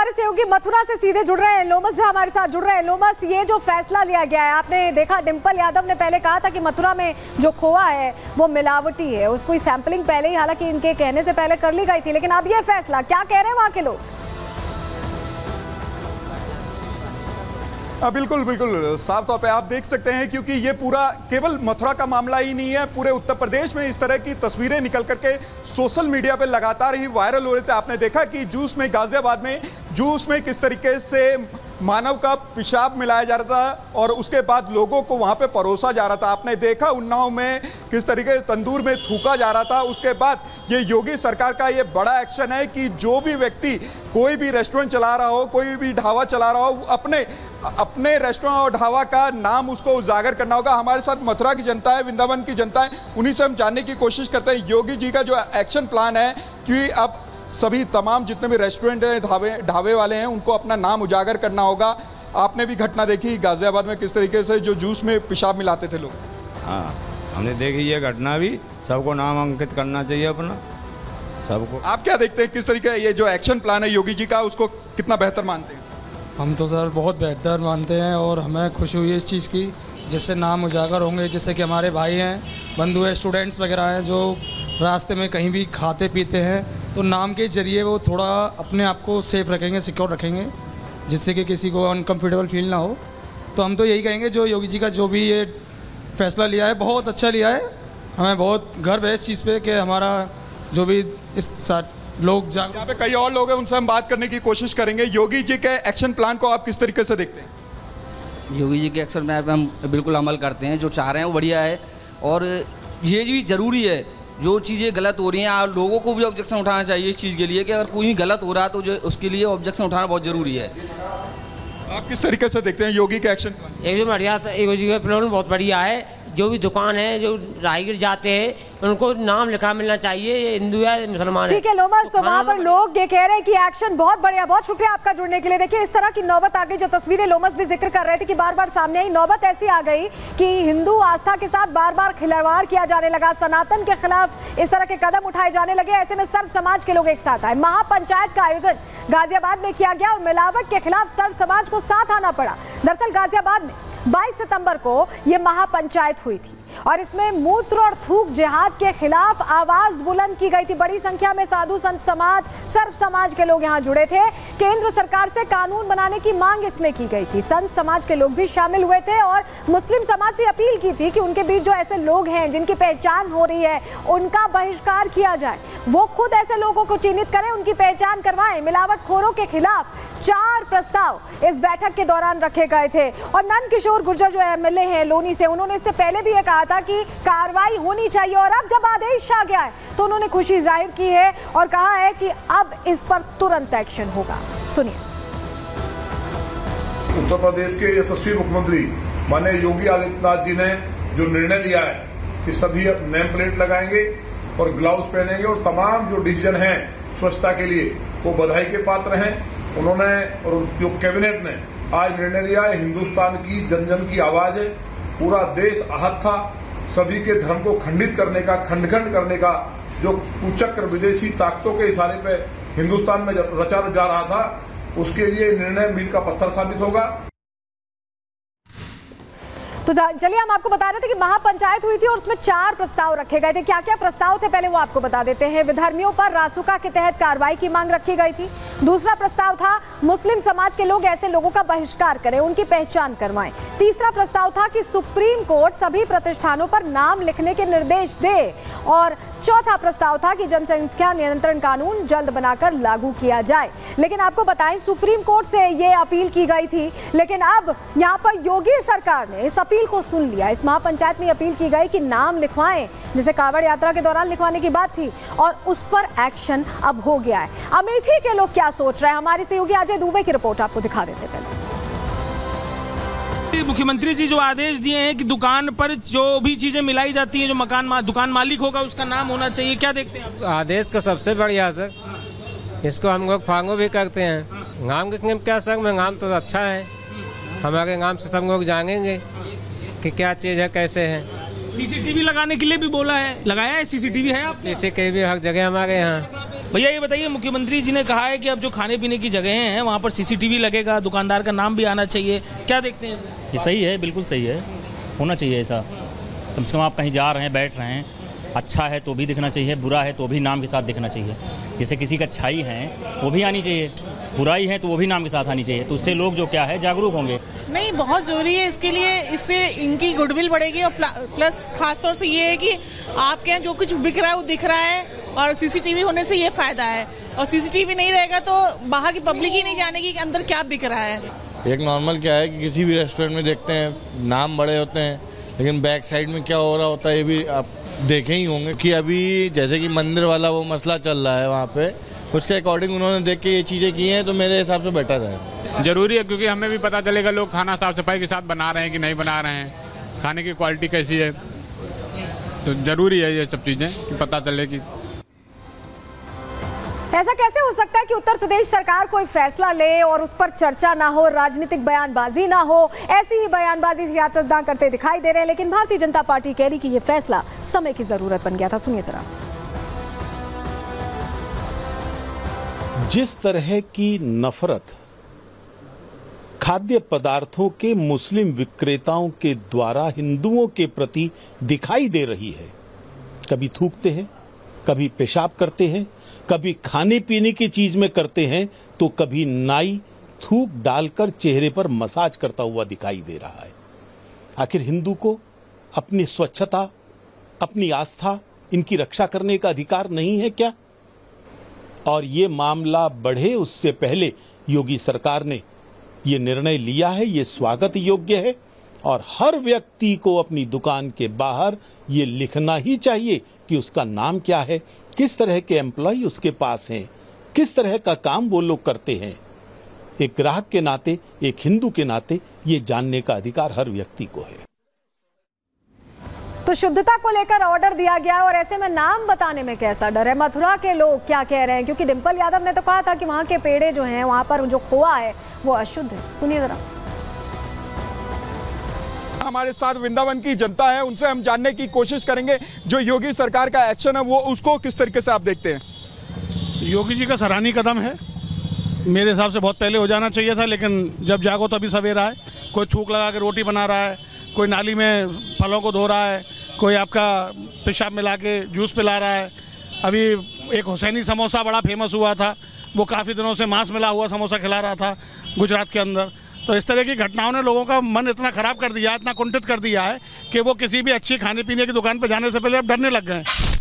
हमारे सहयोगी मथुरा से सीधे जुड़ रहे हैं, लोमस झा हमारे साथ जुड़ रहे हैं। लोमस, ये जो फैसला लिया गया है, आपने देखा डिंपल यादव ने पहले कहा था कि मथुरा में जो खोआ है वो मिलावटी है, उसको सैंपलिंग पहले ही हालांकि इनके कहने से पहले कर ली गई थी, लेकिन अब ये फैसला क्या कह रहे हैं वहां के लोग? बिल्कुल बिल्कुल साफ तौर पे आप देख सकते हैं, क्योंकि ये पूरा केवल मथुरा का मामला ही नहीं है, पूरे उत्तर प्रदेश में इस तरह की तस्वीरें निकल करके सोशल मीडिया पे लगातार ही वायरल हो रहे थे। आपने देखा कि जूस में, गाजियाबाद में जूस में किस तरीके से मानव का पेशाब मिलाया जा रहा था और उसके बाद लोगों को वहां पे परोसा जा रहा था। आपने देखा उन्नाव में किस तरीके से तंदूर में थूका जा रहा था। उसके बाद ये योगी सरकार का ये बड़ा एक्शन है कि जो भी व्यक्ति कोई भी रेस्टोरेंट चला रहा हो, कोई भी ढाबा चला रहा हो, अपने रेस्टोरेंट और ढाबा का नाम उसको उजागर करना होगा। हमारे साथ मथुरा की जनता है, वृंदावन की जनता है, उन्हीं से हम जानने की कोशिश करते हैं योगी जी का जो एक्शन प्लान है कि अब सभी तमाम जितने भी रेस्टोरेंट हैं, ढाबे वाले हैं, उनको अपना नाम उजागर करना होगा। आपने भी घटना देखी गाजियाबाद में किस तरीके से जो जूस में पेशाब मिलाते थे लोग। हाँ, हमने देखी ये घटना भी। सबको नाम अंकित करना चाहिए अपना, सबको। आप क्या देखते हैं, किस तरीके ये जो एक्शन प्लान है योगी जी का, उसको कितना बेहतर मानते हैं? हम तो सर बहुत बेहतर मानते हैं और हमें खुशी हुई इस चीज़ की, जिससे नाम उजागर होंगे, जिससे कि हमारे भाई हैं, बंधु हैं, स्टूडेंट्स वगैरह हैं जो रास्ते में कहीं भी खाते पीते हैं, तो नाम के जरिए वो थोड़ा अपने आप को सेफ रखेंगे, सिक्योर रखेंगे, जिससे कि किसी को अनकम्फर्टेबल फील ना हो। तो हम तो यही कहेंगे जो योगी जी का जो भी ये फैसला लिया है बहुत अच्छा लिया है। हमें बहुत गर्व है इस चीज़ पे कि हमारा जो भी इस साथ लोग यहाँ पे कई और लोग हैं, उनसे हम बात करने की कोशिश करेंगे। योगी जी के एक्शन प्लान को आप किस तरीके से देखते हैं? योगी जी के एक्शन प्लान पे हम बिल्कुल अमल करते हैं। जो चाह रहे हैं वो बढ़िया है और ये भी ज़रूरी है। जो चीज़ें गलत हो रही हैं लोगों को भी ऑब्जेक्शन उठाना चाहिए इस चीज़ के लिए कि अगर कोई भी गलत हो रहा है तो जो उसके लिए ऑब्जेक्शन उठाना बहुत ज़रूरी है। आप किस तरीके से देखते हैं योगी के एक्शन प्लान? एकदम बढ़िया, योगी जी का प्लान बहुत बढ़िया है। जो भी दुकान है, जो राहगीर जाते हैं, उनको नाम लिखा मिलना चाहिए ये हिंदू है मुसलमान है। ठीक है लोमस, तो वहां पर लोग ये कह रहे हैं कि एक्शन बहुत बढ़िया। बहुत शुक्रिया आपका जुड़ने के लिए। देखिए इस तरह की नौबत आ गई, जो तस्वीरें लोमस भी जिक्र कर रहे थे कि बार बार सामने आई, नौबत ऐसी आ गई कि हिंदू आस्था के साथ बार बार खिलवाड़ किया जाने लगा, सनातन के खिलाफ इस तरह के कदम उठाए जाने लगे। ऐसे में सर्व समाज के लोग एक साथ आए। महापंचायत का आयोजन गाजियाबाद में किया गया और मिलावट के खिलाफ सर्व समाज को साथ आना पड़ा। दरअसल गाजियाबाद में 22 सितंबर को यह महापंचायत हुई थी और इसमें मूत्र और थूक जिहाद के खिलाफ आवाज बुलंद की गई थी। बड़ी संख्या में साधु संत समाज, सर्व समाज के लोग यहां जुड़े थे। केंद्र सरकार से कानून बनाने की मांग इसमें की गई थी। संत समाज के लोग भी शामिल हुए थे और मुस्लिम समाज से अपील की थी कि उनके बीच जो ऐसे लोग हैं जिनकी पहचान हो रही है उनका बहिष्कार किया जाए। वो खुद ऐसे लोगों को चिन्हित करें, उनकी पहचान करवाएं। मिलावटखोरों के खिलाफ 4 प्रस्ताव इस बैठक के दौरान रखे गए थे और नंद किशोर गुर्जर जो एमएलए हैं लोनी से, उन्होंने इससे पहले भी ये कहा था कि कार्रवाई होनी चाहिए और अब जब आदेश आ गया है तो उन्होंने खुशी जाहिर की है और कहा है कि अब इस पर तुरंत एक्शन होगा। सुनिए। उत्तर प्रदेश के यशस्वी मुख्यमंत्री माननीय योगी आदित्यनाथ जी ने जो निर्णय लिया है कि सभी नेम प्लेट लगाएंगे और ग्लव्स पहनेंगे और तमाम जो डिसीजन है स्वच्छता के लिए वो बधाई के पात्र हैं। उन्होंने और जो कैबिनेट ने आज निर्णय लिया है, हिंदुस्तान की जन जन की आवाज है। पूरा देश आहत था, सभी के धर्म को खंडित करने का, खंड करने का जो कुचक्र विदेशी ताकतों के इशारे पे हिंदुस्तान में रचा जा रहा था, उसके लिए निर्णय मील का पत्थर साबित होगा। तो चलिए हम आपको बता रहे थे कि महापंचायत हुई थी और उसमें 4 प्रस्ताव रखे गए थे। क्या क्या प्रस्ताव थे पहले वो आपको बता देते हैं। विधर्मियों पर रासुका के तहत कार्रवाई की मांग रखी गई थी। दूसरा प्रस्ताव था मुस्लिम समाज के लोग ऐसे लोगों का बहिष्कार करें, उनकी पहचान करवाएं। तीसरा प्रस्ताव था कि सुप्रीम कोर्ट सभी प्रतिष्ठानों पर नाम लिखने के निर्देश दे और चौथा प्रस्ताव था कि जनसंख्या नियंत्रण कानून जल्द बनाकर लागू किया जाए। लेकिन आपको बताएं सुप्रीम कोर्ट से ये अपील की गई थी, लेकिन अब यहाँ पर योगी सरकार ने इस अपील को सुन लिया। इस महापंचायत में अपील की गई कि नाम लिखवाएं, जैसे कांवड़ यात्रा के दौरान लिखवाने की बात थी, और उस पर एक्शन अब हो गया है। अमेठी के लोग क्या सोच रहे हैं, हमारे सहयोगी अजय दुबे की रिपोर्ट आपको दिखा देते पहले। मुख्यमंत्री जी जो आदेश दिए हैं कि दुकान पर जो भी चीजें मिलाई जाती हैं, जो दुकान मालिक होगा उसका नाम होना चाहिए, क्या देखते हैं आप? आदेश को सबसे बढ़िया सर, इसको हम लोग फॉलो भी करते हैं। गांव के क्या सर में गांव तो अच्छा है, हमारे गांव से सब लोग जानेंगे कि क्या चीज है, कैसे है। सीसीटीवी लगाने के लिए भी बोला है, लगाया है? सीसीटीवी है आप? सीसीटीवी हर जगह हमारे यहाँ भैया ये बताइए, मुख्यमंत्री जी ने कहा है कि अब जो खाने पीने की जगह हैं वहाँ पर CCTV लगेगा, दुकानदार का नाम भी आना चाहिए, क्या देखते हैं इसे? ये सही है, बिल्कुल सही है, होना चाहिए ऐसा। कम से कम आप कहीं जा रहे हैं, बैठ रहे हैं, अच्छा है तो भी दिखना चाहिए, बुरा है तो भी नाम के साथ दिखना चाहिए। जैसे किसी का अच्छाई है वो भी आनी चाहिए, बुराई है तो वो भी नाम के साथ आनी चाहिए, तो उससे लोग जो क्या है जागरूक होंगे। नहीं, बहुत ज़रूरी है इसके लिए, इससे इनकी गुडविल बढ़ेगी और प्लस खासतौर से ये है कि आपके यहाँ जो कुछ बिक रहा है वो दिख रहा है, और CCTV होने से ये फ़ायदा है। और CCTV नहीं रहेगा तो बाहर की पब्लिक ही नहीं जानेगी कि अंदर क्या बिक रहा है। एक नॉर्मल क्या है कि किसी भी रेस्टोरेंट में देखते हैं नाम बड़े होते हैं, लेकिन बैक साइड में क्या हो रहा होता है ये भी आप देखे ही होंगे कि अभी जैसे कि मंदिर वाला वो मसला चल रहा है, वहाँ पे उसके अकॉर्डिंग उन्होंने देख के ये चीज़ें की हैं, तो मेरे हिसाब से बेटर है। जरूरी है, क्योंकि हमें भी पता चलेगा लोग खाना साफ सफाई के साथ बना रहे हैं कि नहीं बना रहे हैं, खाने की क्वालिटी कैसी है, तो जरूरी है ये सब चीज़ें कि पता चले कि ऐसा कैसे हो सकता है कि उत्तर प्रदेश सरकार कोई फैसला ले और उस पर चर्चा ना हो, राजनीतिक बयानबाजी ना हो। ऐसी ही बयानबाजी सियासतदान करते दिखाई दे रहे हैं, लेकिन भारतीय जनता पार्टी कह रही कि यह फैसला समय की जरूरत बन गया था। सुनिए जरा। जिस तरह की नफरत खाद्य पदार्थों के मुस्लिम विक्रेताओं के द्वारा हिंदुओं के प्रति दिखाई दे रही है, कभी थूकते हैं, कभी पेशाब करते हैं, कभी खाने पीने की चीज में करते हैं, तो कभी नाई थूक डालकर चेहरे पर मसाज करता हुआ दिखाई दे रहा है। आखिर हिंदू को अपनी स्वच्छता, अपनी आस्था, इनकी रक्षा करने का अधिकार नहीं है क्या? और ये मामला बढ़े उससे पहले योगी सरकार ने ये निर्णय लिया है, ये स्वागत योग्य है, और हर व्यक्ति को अपनी दुकान के बाहर ये लिखना ही चाहिए कि उसका नाम क्या है, किस तरह के एम्प्लॉय उसके पास हैं, किस तरह का काम वो लोग करते हैं। एक ग्राहक के नाते, एक हिंदू के नाते ये जानने का अधिकार हर व्यक्ति को है। तो शुद्धता को लेकर ऑर्डर दिया गया और ऐसे में नाम बताने में कैसा डर है? मथुरा के लोग क्या कह रहे हैं? क्योंकि डिंपल यादव ने तो कहा था कि वहां के पेड़े जो हैं, वहां पर जो खोआ है वो अशुद्ध है। सुनिए जरा। हमारे साथ वृंदावन की जनता है, उनसे हम जानने की कोशिश करेंगे जो योगी सरकार का एक्शन है वो उसको किस तरीके से आप देखते हैं। योगी जी का सराहनीय कदम है, मेरे हिसाब से बहुत पहले हो जाना चाहिए था, लेकिन जब जागो तभी सवेरा है। कोई थूक लगा के रोटी बना रहा है, कोई नाली में फलों को धो रहा है, कोई आपका पेशाब मिला के जूस पिला रहा है। अभी एक हुसैनी समोसा बड़ा फेमस हुआ था, वो काफ़ी दिनों से मांस मिला हुआ समोसा खिला रहा था गुजरात के अंदर। तो इस तरह की घटनाओं ने लोगों का मन इतना ख़राब कर दिया, इतना कुंठित कर दिया है कि वो किसी भी अच्छी खाने पीने की दुकान पर जाने से पहले अब डरने लग गए हैं।